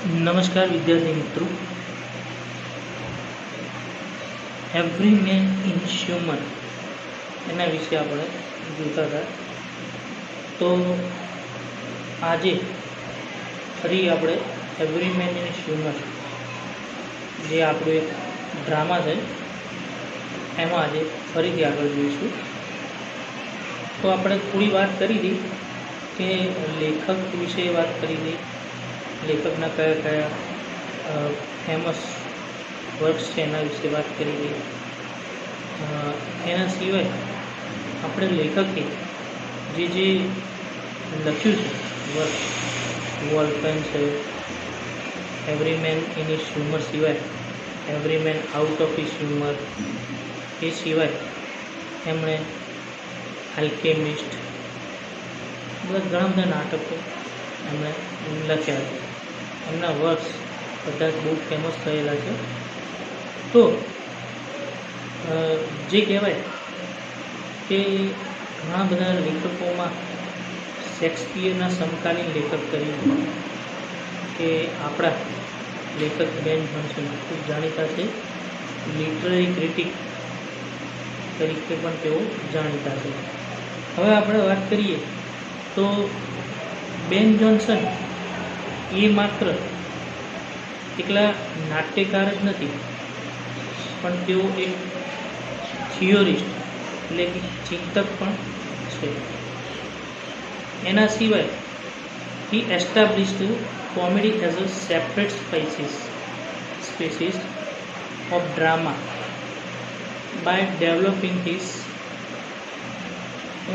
નમસ્કાર વિદ્યાર્થી મિત્રો, એવરી મેન ઇન હ્યુમન એના વિશે આપણે જોતા હતા. તો આજે ફરી આપણે એવરી મેન ઇન હ્યુમન જે આપણું એક ડ્રામા છે એમાં આજે ફરીથી આગળ જોઈશું. તો આપણે થોડી વાત કરી હતી કે લેખક વિશે વાત કરી હતી, લેખકના કયા કયા ફેમસ વર્ક્સ છે એના વિશે વાત કરી હતી. એના સિવાય આપણે લેખકે જે જે લખ્યું છે વર્ક, વોલપેન છે, every man in his humour સિવાય every man out of his humour, એ સિવાય એમણે આલ્કેમિસ્ટ, ઘણા બધા નાટકો એમણે લખ્યા છે. એમના વર્ક્સ બધા જ બહુ ફેમસ થયેલા છે. તો જે કહેવાય કે ઘણા બધા લેખકોમાં શેક્સપિયરના સમકાલીન લેખક તરીકે કે આપણા લેખક બેન જોન્સન ખૂબ જાણીતા છે. લિટરરી ક્રિટિક તરીકે પણ તેઓ જાણીતા છે. હવે આપણે વાત કરીએ તો બેન જોન્સન એ માત્ર એકલા નાટ્યકાર જ નથી, પણ તેઓ એક થિયોરિસ્ટ એટલે કે ચિંતક પણ છે. એના સિવાય he established comedy as a separate species of drama by developing his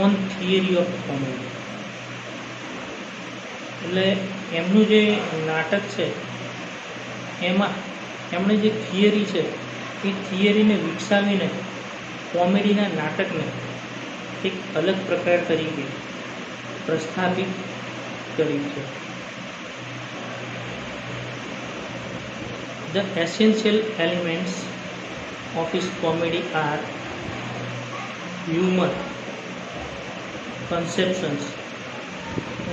own theory of comedy. એટલે એમનું જે નાટક છે એમાં એમણે જે થિયરી છે એ થિયરીને વિકસાવીને કોમેડીના નાટકને એક અલગ પ્રકાર તરીકે પ્રસ્થાપિત કર્યું છે. The essential elements of his comedy are humor, conceptions,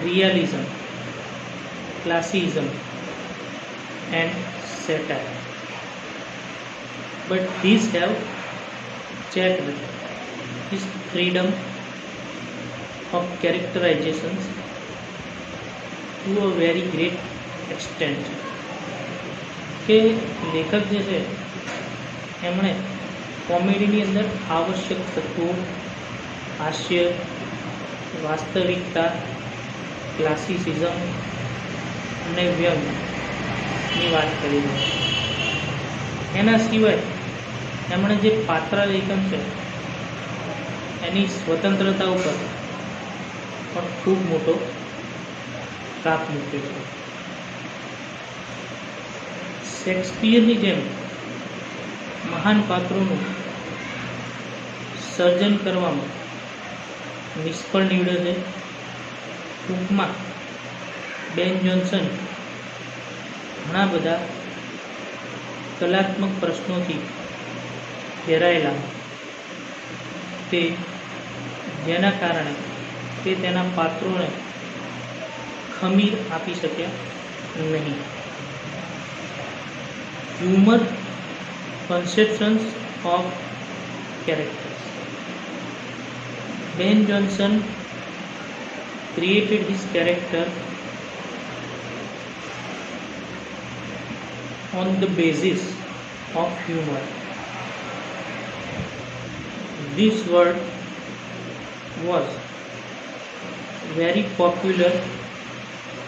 realism, classism and satire, but these have checked his freedom of characterizations to a very great extent. કે લેખક જે છે એમણે કોમેડીની અંદર આવશ્યક તત્વો, હાસ્ય, વાસ્તવિકતા, ક્લાસિસિઝમ અને વ્યંગની વાત કરી છે. એના સિવાય એમણે જે પાત્રાલેખન છે એની સ્વતંત્રતા ઉપર પણ ખૂબ મોટો કાપ મૂક્યો છે. શેક્સપિયરની જેમ મહાન પાત્રોનું સર્જન કરવામાં નિષ્ફળ નીવડે છે. ટૂંકમાં બેન જોન્સન ઘણા બધા કલાત્મક પ્રશ્નોથી ઘેરાયેલા તે જેના કારણે તે તેના પાત્રોને ખમીર આપી શક્યા નહીં. Humour, conceptions of characters. Ben Jonson created his character on the basis of humor. This word was very popular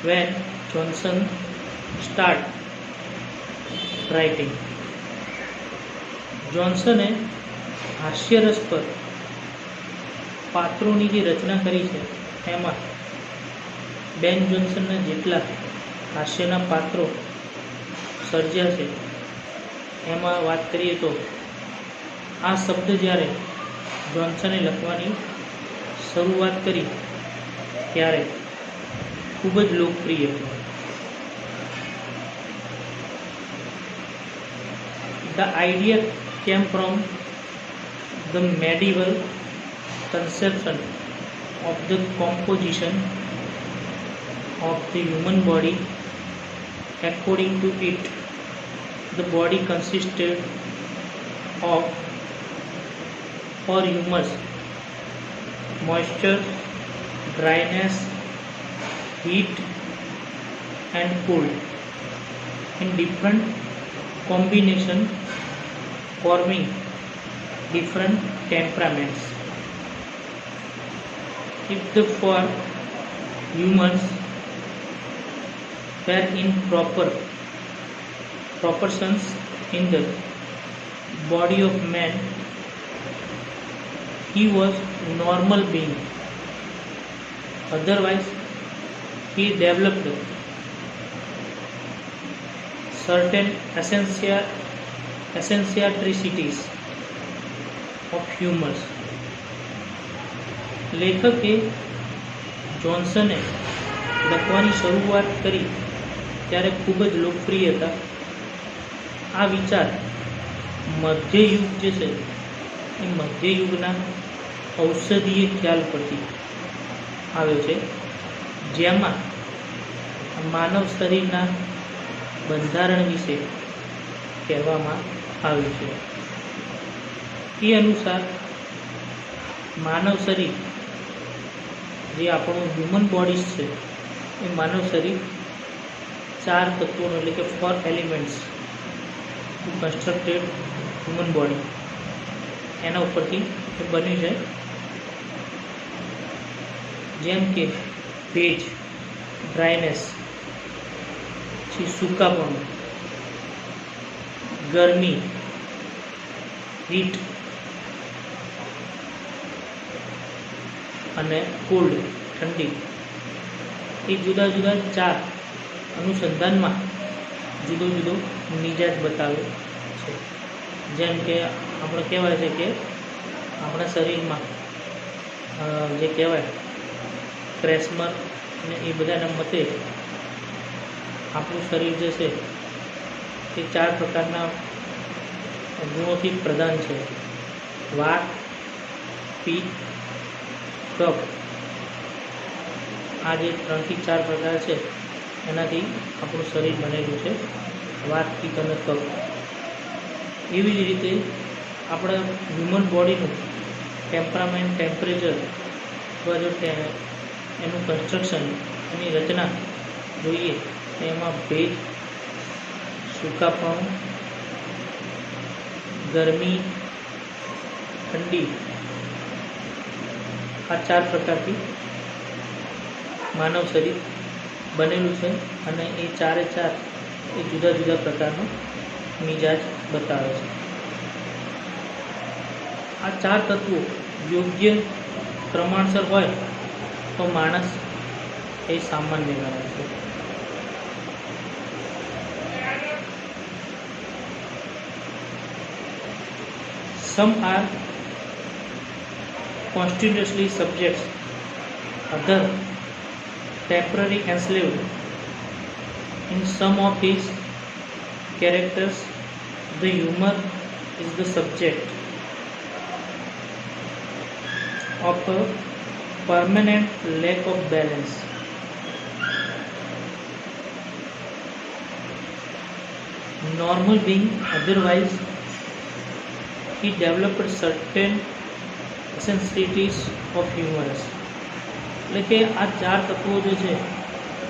when Jonson started writing. જોન્સને હાસ્યરસ પર પાત્રોની જે રચના કરી છે એમાં બેન જોન્સનના જેટલા હાસ્યના પાત્રો સર્જ્યા છે એમાં વાત કરીએ તો આ શબ્દ જ્યારે જોન્સને લખવાની શરૂઆત કરી ત્યારે ખૂબ જ લોકપ્રિય હતો. The idea came from the medieval conception of the composition of the human body According to it, the body consisted of for humors, moisture, dryness, heat and cold in different combination, forming different temperaments. If the four humors were in proper proportions in the body of man, he was normal being. Otherwise, he developed certain eccentricities of humors. લેખકે જોન્સને લખવાની શરૂઆત કરી ત્યારે ખૂબ જ લોકપ્રિય હતા. આ વિચાર મધ્યયુગ જે છે એ મધ્યયુગના ઔષધીય ખ્યાલ પરથી આવ્યો છે, જેમાં માનવ શરીરના બંધારણ વિશે કહેવામાં આવ્યું છે. એ અનુસાર માનવ શરીર જે આપણું હ્યુમન બોડીઝ છે એ માનવ શરીર 4 તત્વોનું એટલે કે 4 એલિમેન્ટ્સ કન્સ્ટ્રક્ટેડ હ્યુમન બોડી એના ઉપરથી બન્યું છે. જેમ કે ભેજ, ડ્રાયનેસ, પછી સૂકાપણું, ગરમી, હીટ અને કોલ્ડ, ઠંડી. એ જુદા જુદા 4 અનુસંધાનમાં જુદો જુદો મિજાજ બતાવે છે. જેમ કે આપણે કહેવાય છે કે આપણા શરીરમાં જે કહેવાય ક્રેસ્મર અને એ બધાના મતે આપણું શરીર જે છે એ 4 પ્રકારના ગુણોથી પ્રધાન છે. વાત, પિત્ત, કફ. આ જે 3 થી 4 પ્રકાર છે એનાથી આપણું શરીર બનેલું છે, વાત, પિત્ત અને કફ. એવી જ રીતે આપણા હ્યુમન બોડીનું ટેમ્પરામેન્ટ, ટેમ્પરેચર અથવા જો એનું કન્સ્ટ્રક્શન, એની રચના જોઈએ તો એમાં ભેજ, સૂકાપણું, ગરમી, ઠંડી, આ 4 પ્રકારથી માનવ શરીર બનેલું છે. અને એ 4 એ 4 એ જુદા જુદા પ્રકારનો મિજાજ બતાવે છે. આ 4 તત્વો યોગ્ય પ્રમાણસર હોય તો માણસ એ સામાન્ય ગણાય છે. Some are constitutionally subjects, other temporarily enslaved. In some of his characters, the humor is the subject of a permanent lack of balance. Normal being, otherwise, he developed certain eccentricities of humorous. એટલે કે આ 4 તત્વો જે છે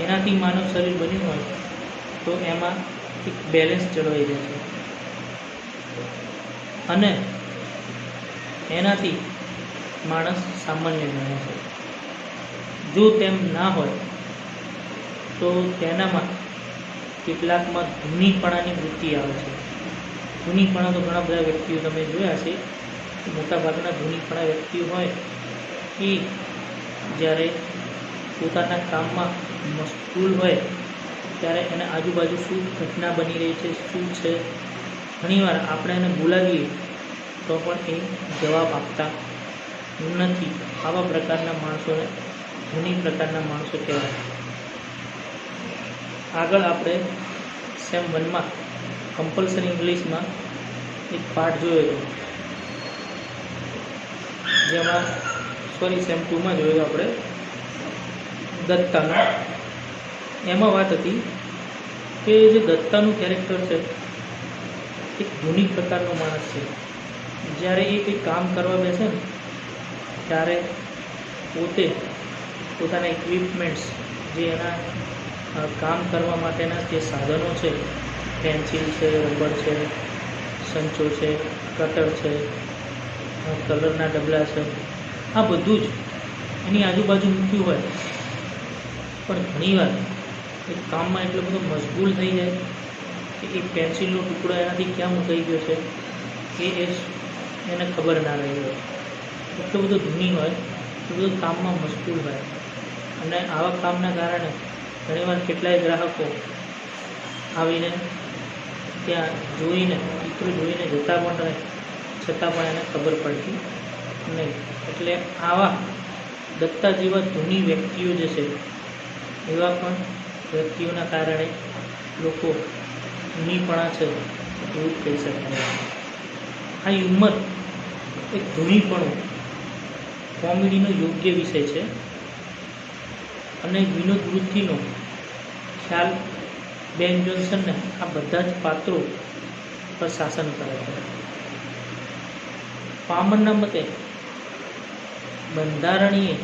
એનાથી માનવ શરીર બન્યું હોય તો એમાં એક બેલેન્સ જળવાઈ રહે છે અને એનાથી માણસ સામાન્ય ગણાય છે. જો તેમ ના હોય તો તેનામાં કેટલાકમાં ધૂનીપણાની વૃત્તિ આવે છે. ધૂનીપણા તો ઘણા બધા વ્યક્તિઓ તમે જોયા છે. મોટાભાગના ધૂનીપણા વ્યક્તિઓ હોય એ જ્યારે પોતાના કામમાં મશગુલ હોય ત્યારે એને આજુબાજુ શું ઘટના બની રહી છે, શું છે, ઘણીવાર આપણે એને બોલાવીએ તો પણ એ જવાબ આપતા નથી. આવા પ્રકારના માણસોને ધૂની પ્રકારના માણસો કહેવાય. આગળ આપણે સેમ 1માં કમ્પલસરી ઇંગ્લિશમાં એક પાઠ જોયો હતો, જેમાં સેમ 2માં જોયો આપણે દત્તાનો. એમાં વાત હતી કે જે દત્તાનું કેરેક્ટર છે એક ધૂની પ્રકારનો માણસ છે. જ્યારે એ કંઈ કામ કરવા બેસે ને ત્યારે પોતે પોતાના ઇક્વિપમેન્ટ્સ જે એના કામ કરવા માટેના જે સાધનો છે, પેન્સિલ છે, રબર છે, સંચો છે, કટર છે, કલરના ડબલા છે, આ બધું જ એની આજુબાજુ મૂક્યું હોય, પણ ઘણીવાર એ કામમાં એટલો બધો મશગુલ થઈ જાય કે એ પેન્સિલનો ટુકડો એનાથી ક્યાં મુકાઈ ગયો છે એ એને ખબર ના રહી હોય. એટલો બધો ધૂની હોય, એટલું બધું કામમાં મશગુલ હોય. અને આવા કામના કારણે ઘણીવાર કેટલાય ગ્રાહકો આવીને ત્યાં જોઈને ચિત્રો જોઈને જતા પણ રહે, છતાં પણ એને ખબર પડતી નહીં. એટલે આવા દત્તા જેવા ધૂની વ્યક્તિઓ જે છે એવા પણ વ્યક્તિઓના કારણે લોકો ધૂનીપણા છે એવું જ કહી શકાય. આ હ્યુમર એક ધૂનીપણું કોમેડીનો યોગ્ય વિષય છે અને વિનોદ વૃત્તિનો ખ્યાલ બેન જોન્સનને આ બધા જ પાત્રો પર શાસન કરે છે. પામરના મતે બંધારણીય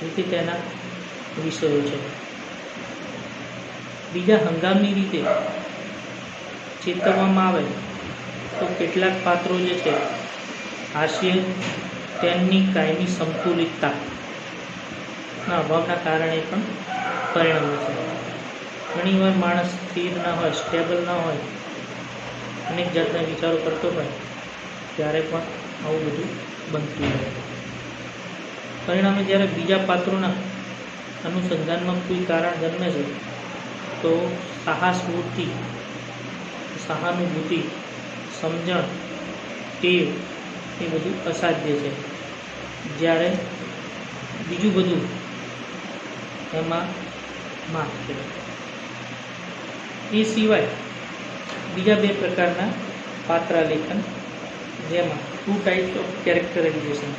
રીતે તેના વિષયો છે. બીજા હંગામની રીતે ચેતવવામાં આવે તો કેટલાક પાત્રો જે છે હાસ્ય તેમની કાયમી સમતુલિતતાના અભાવના કારણે પણ પરિણમે છે. ઘણીવાર માણસ સ્થિર ના હોય, સ્ટેબલ ના હોય, અનેક જાતના વિચારો કરતો હોય ત્યારે પણ આવું બધું બનતું હોય. પરિણામે જ્યારે બીજા પાત્રોના અનુસંધાનમાં કોઈ કારણ જન્મે છે તો સાહસવૃત્તિ, સહાનુભૂતિ, સમજણ, ટેવ એ બધું અસાધ્ય છે. જ્યારે બીજું બધું એમાં માફ છે. એ સિવાય બીજા બે પ્રકારના પાત્રાલેખન, જેમાં 2 types of characterization.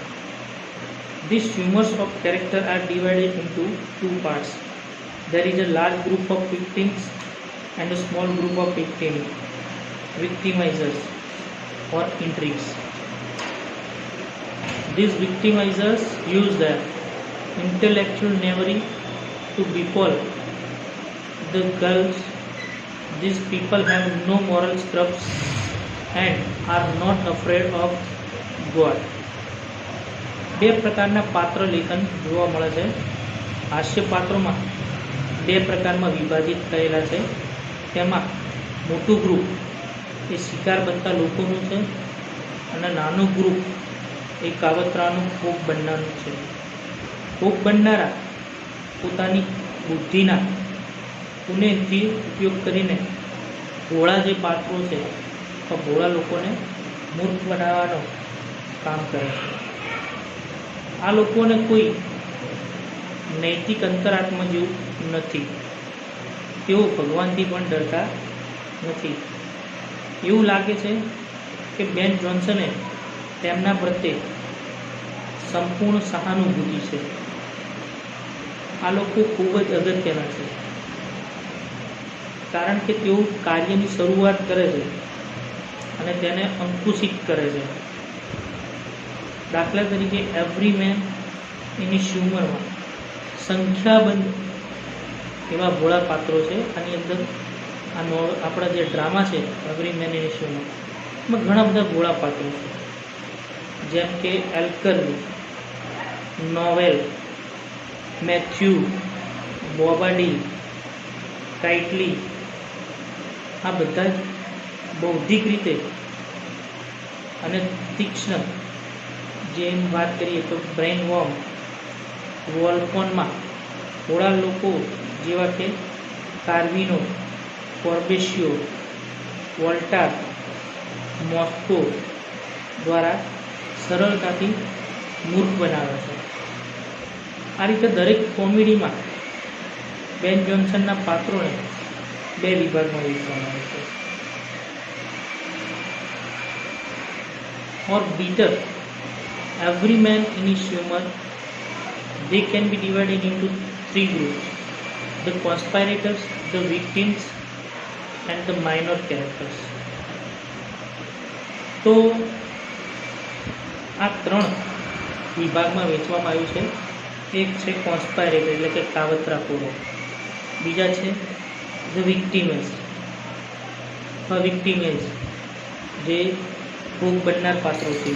These humors of character are divided into 2 parts. There is a large group of victims and a small group of victimizers or intrigues. These victimizers use their intellectual knavery to befall the girls. These people have no moral scruples and are not afraid of God. બે પ્રકારના પાત્ર લેખન જોવા મળે છે. હાસ્ય પાત્રોમાં બે પ્રકારમાં વિભાજિત થયેલા છે. તેમાં મોટું ગ્રુપ એ શિકાર બનતા લોકોનું છે અને નાનું ગ્રુપ એ કાવતરાનું ભોગ બનનારનું છે. ભોગ બનનારા પોતાની બુદ્ધિના પુણ્યથી ઉપયોગ કરીને ભોળા જે પાત્રો છે તો ભોળા લોકોને મૂર્ખ બનાવવાનું કામ કરે છે. આ લોકોને કોઈ નૈતિક અંતરાત્મા જેવું નથી. તેઓ ભગવાનથી પણ ડરતા નથી. એવું લાગે છે કે બેન જોન્સને તેમના પ્રત્યે સંપૂર્ણ સહાનુભૂતિ છે. આ લોકો ખૂબ જ અગત્યના છે, કારણ કે તેઓ કાર્યની શરૂઆત કરે છે અને તેને અંકુશિત કરે છે. દાખલા તરીકે એવરી મેન એની હ્યુમરમાં સંખ્યાબંધ એવા ભોળા પાત્રો છે. આની અંદર આપણા જે ડ્રામા છે એવરી મેન એની હ્યુમર, એમાં ઘણા બધા ભોળા પાત્રો છે, જેમ કે એલ્કર્લી, નોવેલ, મેથ્યુ, બોબાડી, કાઇટલી. આ બધા જ બૌદ્ધિક રીતે અને તીક્ષ્ણ, જેમ વાત કરીએ તો બ્રેઇન વોર્મ, વોલ્કોનમાં ભોળા લોકો જેવા કે કાર્વિનો, કોર્બેશિયો, વોલ્ટાર, મોસ્કો દ્વારા સરળતાથી મૂર્ખ બનાવે છે. આ રીતે દરેક કોમેડીમાં બેન જોન્સનના પાત્રોને બે વિભાગમાં વહેંચવામાં આવે છે. or bitter. Every man in his humor, they can be divided into 3 groups: the conspirators, the victims, and the minor characters. તો આ ત્રણ વિભાગમાં વહેંચવામાં આવ્યું છે. એક છે કોન્સ્પાયરેટર એટલે કે કાવતરાખોરો, બીજા છે ધ વિક્ટિમેસ જે ભોગ બનનાર પાત્રો છે,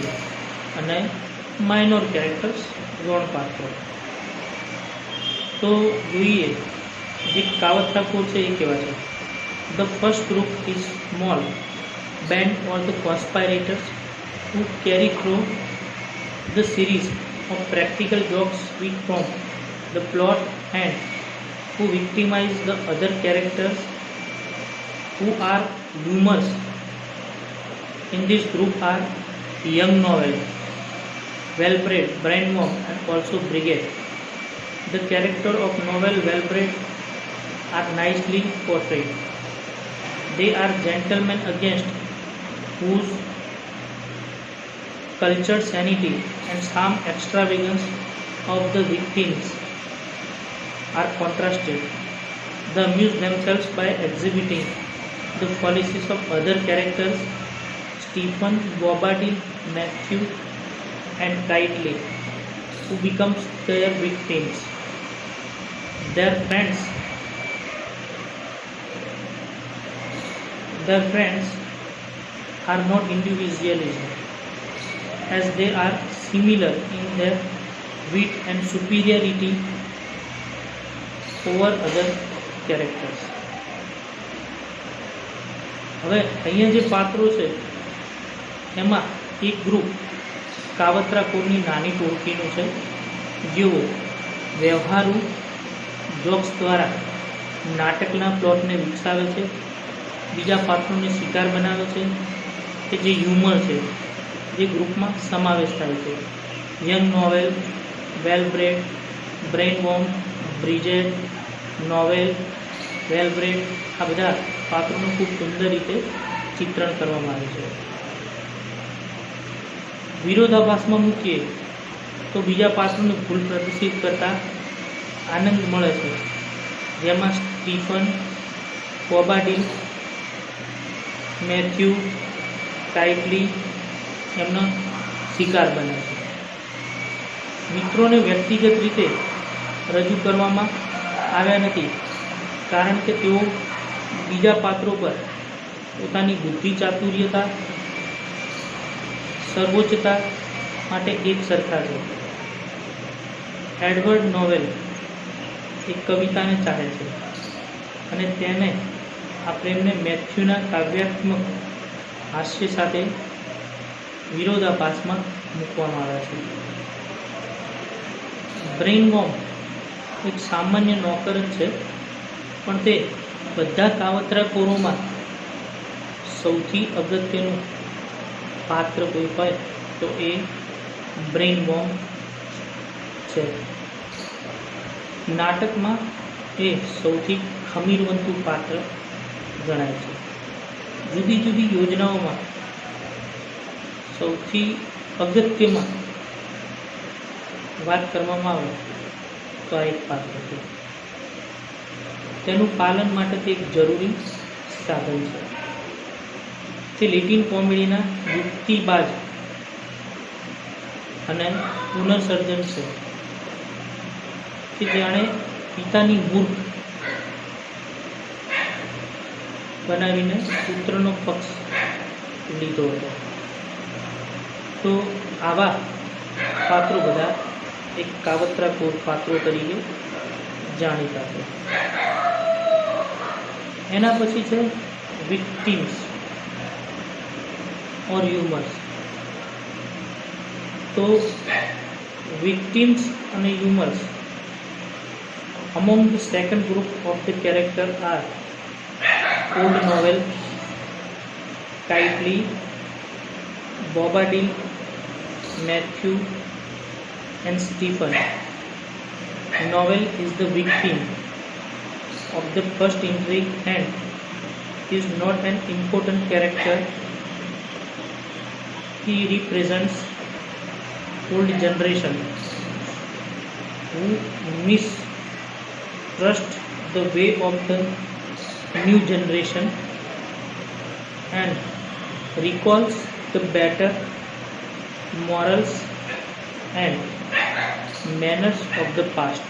અને માઇનોર કેરેક્ટર્સ ગૌણ પાત્રો. તો જોઈએ જે કાવતરાખોર છે એ કેવા છે. The first group is small band or the conspirators who carry through the series of practical jokes which prompt the plot and who victimize the other characters who are humorous. In this group are young novel, well-bred, brainworm and also brigade. The character of novel well-bred are nicely portrayed. They are gentlemen against whose cultured sanity and some extravagance of the victims are contrasted. They amuse themselves by exhibiting the follies of other characters, Stephen, Bobadil, Matthew, and Kiteley, who becomes their victims. Their friends are not individualism, as they are similar in their wit and superiority over other characters. હવે અહીંયા જે પાત્રો છે એમાં એક group કાવતરાખોરની નાની ટોળકીનું છે, જેઓ વ્યવહારુ જોક્સ દ્વારા નાટકના પ્લોટને વિકસાવે છે, બીજા પાત્રોને શિકાર બનાવે છે કે જે હ્યુમર છે જે ગ્રુપમાં સમાવેશ થાય છે. યંગ નોવેલ, વેલ-બ્રેડ, બ્રેઇનવોર્મ, બ્રિજેડ, નોવેલ, વેલ-બ્રેડ આ બધા પાત્રોનું ખૂબ સુંદર રીતે ચિત્રણ કરવામાં આવે છે. વિરોધાભાસમાં મૂકીએ તો બીજા પાત્રોને ભૂલ પ્રદર્શિત કરતા આનંદ મળે છે, જેમાં સ્ટીફન, બોબાડિલ, મેથ્યુ, કાઇટલી એમનો શિકાર બને છે. મિત્રોને વ્યક્તિગત રીતે રજૂ કરવામાં આવ્યા નથી, કારણ કે તેઓ બીજા પાત્રો પર પોતાની બુદ્ધિ, ચાતુર્યતા, સર્વોચ્ચતા માટે એક સરખા છે. એડવર્ડ નોવેલ એક કવિતાને ચાહે છે અને તેને આ પ્રેમને મેથ્યુના કાવ્યાત્મક હાસ્ય સાથે વિરોધાભાસમાં મૂકવામાં આવ્યા છે. બ્રેઇનવોર્મ એક સામાન્ય નોકર જ છે, પણ તે બધા કાવતરાખોરોમાં સૌથી અગત્યનું પાત્ર કોઈ હોય તો એ બ્રેઇનવોર્મ છે. નાટકમાં એ સૌથી ખમીરવંતું પાત્ર ગણાય છે. જુદી જુદી યોજનાઓમાં સૌથી અગત્યમાં વાત કરવામાં આવે તો આ એક પાત્ર છે. તેનું પાલન માટે તે એક જરૂરી સાધન છે. તે લેટિન કોમેડીના યુક્તિબાજ અને પુનઃસર્જન છે કે જાણે પિતાની મૂર્ખ બનાવીને પુત્રનો પક્ષ લીધો હતો. તો આવા પાત્રો બધા એક કાવતરાખોર પાત્રો તરીકે જાણીતા છે. એના પછી છે વિક્ટિમ્સ ઓર હ્યુમર્સ. તો વિક્ટિમ્સ અને હ્યુમર્સ among the second group of the character are old novel, Kiteley, Bobadil, Matthew and Stephen. Novel is the victim of the first intrigue and is not an important character. He represents old generation who mistrust the way of the new generation and recalls the better morals and manners of the past.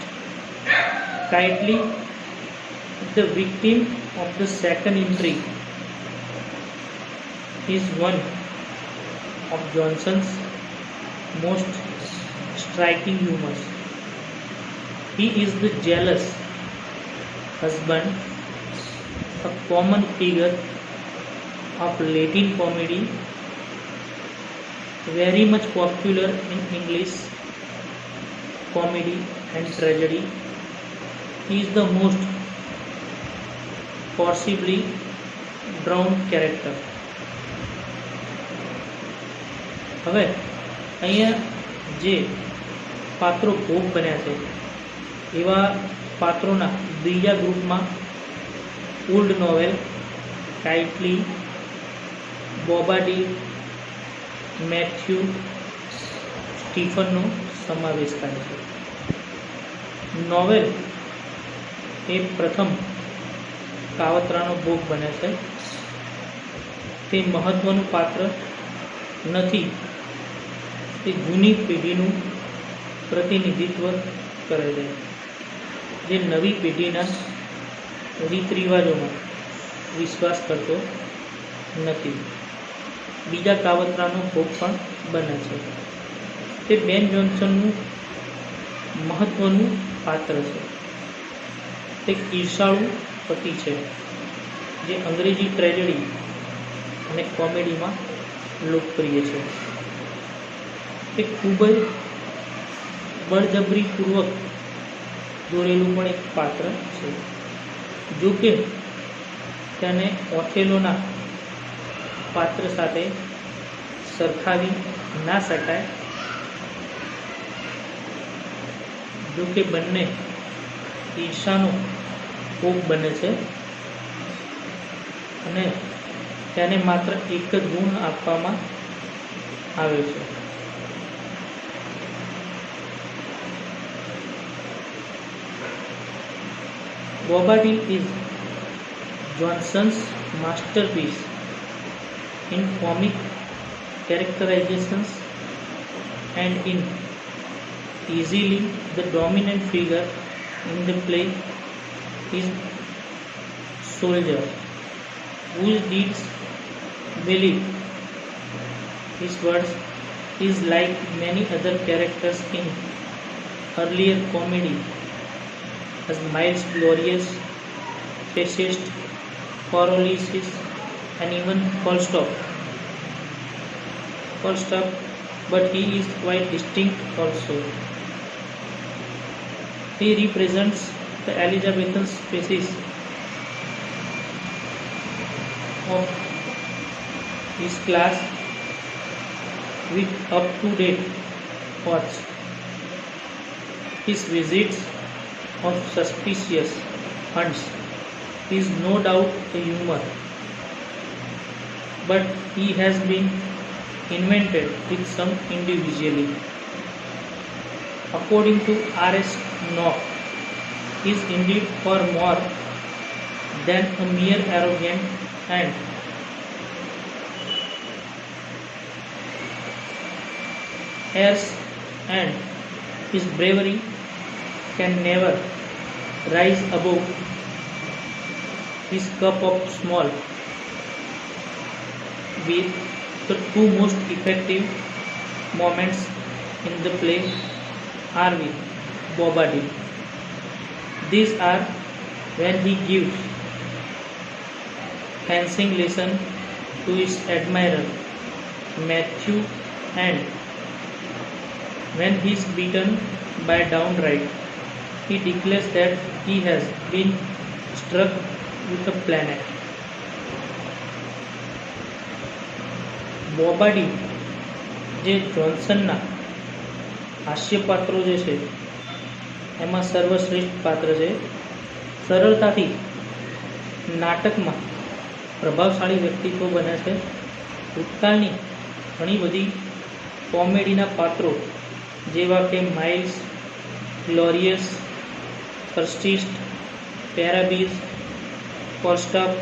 Kindly, the victim of the second intrigue is one of Johnson's most striking humors. He is the jealous husband, a common figure of Latin comedy, very much popular in English comedy and tragedy. He is the most forcibly drawn character. હવે અહીંયા જે પાત્રો ભોગ બન્યા છે એવા પાત્રોના બીજા ગ્રુપમાં ઓલ્ડ નોવેલ, કાઇટલી, બોબાડી, મેથ્યુ, સ્ટીફનનો સમાવેશ થાય છે. નોવેલ એ પ્રથમ કાવતરાનો ભોગ બને છે. તે મહત્વનું પાત્ર નથી, તે જૂની પેઢીનું પ્રતિનિધિત્વ કરે છે, જે નવી પેઢીના રીત રિવાજોમાં વિશ્વાસ કરતો નથી. બીજા કાવતરાનો ભોગ પણ બને છે. તે બેન જોન્સનનું મહત્વનું પાત્ર છે. તે ઈર્ષાળુ પતિ છે જે અંગ્રેજી ટ્રેજેડી અને કોમેડીમાં લોકપ્રિય છે. તે ખૂબ જ બળજબરીપૂર્વક દોરેલું પણ એક પાત્ર છે. જો કે તેને ઓથેલોના પાત્ર સાથે સરખાવી ના શકાય. જો કે બંને ઈર્ષાનો ભોગ બને છે અને તેને માત્ર એક જ ગુણ આપવામાં આવે છે. Bobadil is Johnson's masterpiece in comic characterizations and in easily the dominant figure in the play is soldier whose deeds believe his words is like many other characters in earlier comedy as Miles Glorious, Fascist, Coriolis and even Falstaff, but he is quite distinct also. He represents the Elizabethan species of his class with up-to-date thoughts. His visits of suspicious hunts is no doubt a humor, but he has been invented with some individually. According to R.S. Nock, he is indeed far more than a mere arrogant and heirs, and his bravery can never rise above his cup of small. With the two most effective moments in the play are with Bobadil. These are when he gives fencing lesson to his admirer Matthew, and when he is beaten by downright, he declares that he has been struck with a planet. બોબાડી જે જોન્સનના હાસ્યપાત્રો જે છે એમાં સર્વશ્રેષ્ઠ પાત્ર છે. સરળતાથી નાટકમાં પ્રભાવશાળી વ્યક્તિત્વ બને છે. ભૂતકાળની ઘણી બધી કોમેડીના પાત્રો જેવા કે માઇલ્સ ગ્લોરિયસ, ફર્સ્ટિસ્ટ, પેરાબીઝ, ફોસ્ટાફ,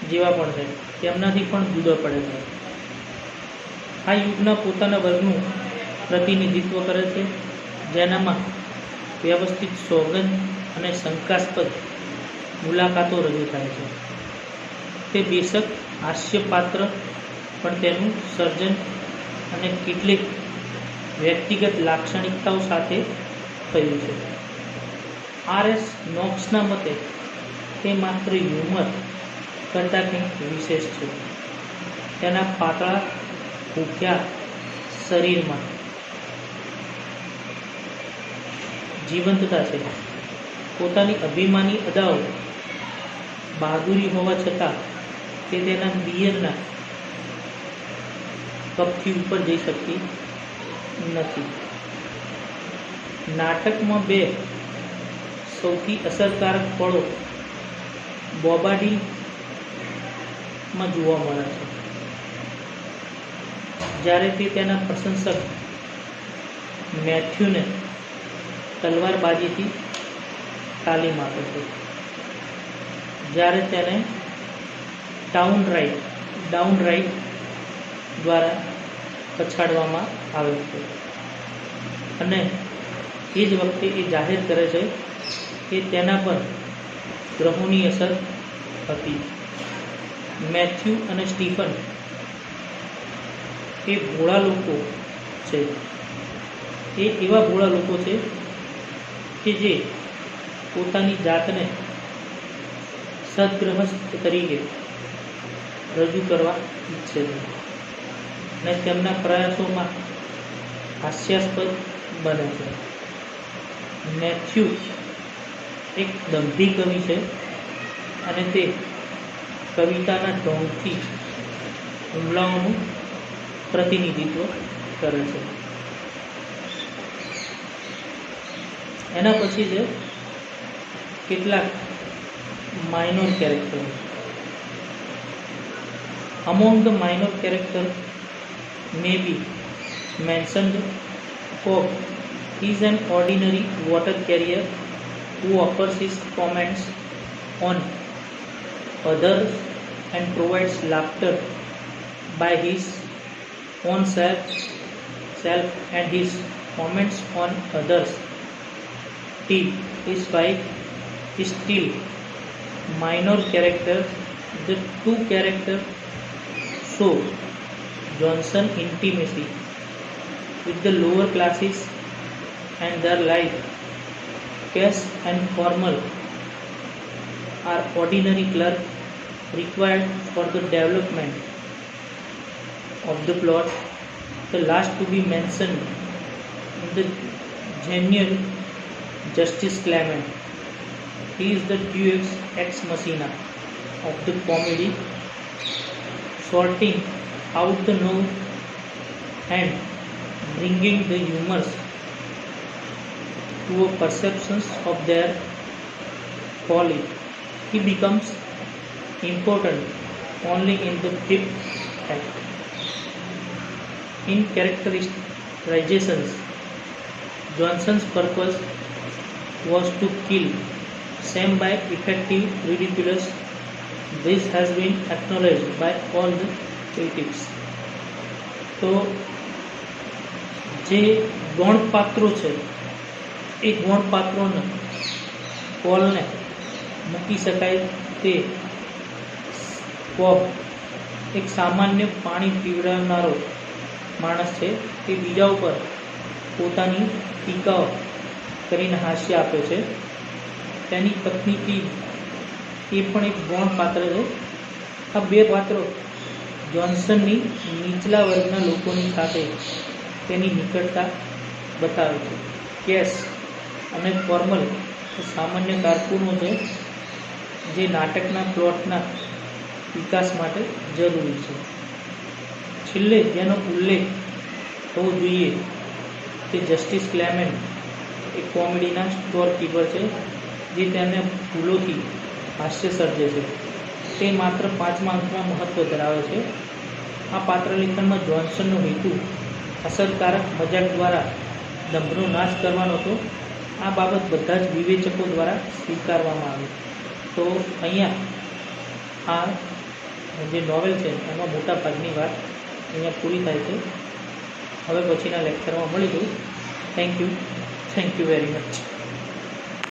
જેવા પણ છે તેમનાથી પણ જુદા પડે છે. આ યુગના પોતાના વર્ગનું પ્રતિનિધિત્વ કરે છે, જેનામાં વ્યવસ્થિત સોગંદ અને શંકાસ્પદ મુલાકાતો રજૂ થાય છે. તે બેશક હાસ્યપાત્ર, પણ તેનું સર્જન અને કેટલીક વ્યક્તિગત લાક્ષણિકતાઓ સાથે થયું છે. R.S. નોક્સના મતે તે માત્ર હ્યુમર કરતાં કંઈક વિશેષ છે. તેના પાતળા ભૂખ્યા શરીરમાં જીવંતતા છે. પોતાની અભિમાની અદાઓ બહાદુરી હોવા છતાં તે તેના બિયરના કપથી ઉપર જઈ શકતી નથી. નાટકમાં બે સૌથી અસરકારક પળો બોબાડીલમાં જોવા મળે છે, જ્યારે તે તેના પ્રશંસક મેથ્યુને તલવારબાજીથી તાલીમ આપે છે, જ્યારે તેને ડાઉનરાઇટ દ્વારા પછાડવામાં આવે છે, અને એ જ વખતે એ જાહેર કરે છે કે તેના પર ગ્રહોની અસર હતી. મેથ્યુ અને સ્ટીફન એ ભોળા લોકો છે. એ એવા ભોળા લોકો છે કે જે પોતાની જાતને સદગ્રહસ્થ તરીકે રજૂ કરવા ઈચ્છે છે અને તેમના પ્રયાસોમાં હાસ્યાસ્પદ બને છે. મેથ્યુ એક દંભી કવિ છે અને તે કવિતાના ઢોંગથી હુમલાઓનું પ્રતિનિધિત્વ કરે છે. એના પછી છે કેટલાક minor character. Among the minor characters may be mentioned Cobb. He is an ordinary water carrier who offers his comments on others and provides laughter by his own self and his comments on others. His wife is still minor character. The two characters show Johnson's intimacy with the lower classes and their life, cash and formal, are ordinary clerk required for the development of the plot. The last to be mentioned in the genial Justice Clement. He is the deus ex machina of the comedy, sorting out the note and bringing the humors to a perception of their folly. He becomes important only in the fifth act. In characterizations, Johnson's purpose was to kill Sam by effective ridiculous. This has been acknowledged by all the critics. તો જે ગૌણ પાત્રો છે એ ગૌણ પાત્રોને કોલને મૂકી શકાય તે cob એક સામાન્ય પાણી પીવડાવનારો માણસ છે. તે બીજા ઉપર પોતાની ટીકાઓ કરીને હાસ્ય આપે છે. તેની પત્ની પી એ પણ એક ગૌણ પાત્ર છે. આ બે પાત્રો જોન્સનની નીચલા વર્ગના લોકોની સાથે તેની નિકટતા બતાવે છે. કેસ અને ફોર્મલ સામાન્ય કારકુનો છે જે નાટકના પ્લોટના વિકાસ માટે જરૂરી છે. છેલ્લે જેનો ઉલ્લેખ થવો જોઈએ તે જસ્ટિસ ક્લેમેન્ટ એ કોમેડીના સ્ટોર કીપર છે જે તેને ભૂલોથી હાસ્ય સર્જે છે. તે માત્ર 5મા અંકમાં મહત્ત્વ ધરાવે છે. આ પાત્ર લેખનમાં જોન્સનનો હેતુ અસરકારક મજાક દ્વારા દંભનો નાશ કરવાનો હતો. આ બાબત બધા જ વિવેચકો દ્વારા સ્વીકારવામાં આવી. તો અહીંયા આ જે નોવેલ છે એમાં મોટા ભાગની વાત અહીંયા પૂરી થાય છે. હવે પછીના લેક્ચરમાં મળીશું. Thank you very much.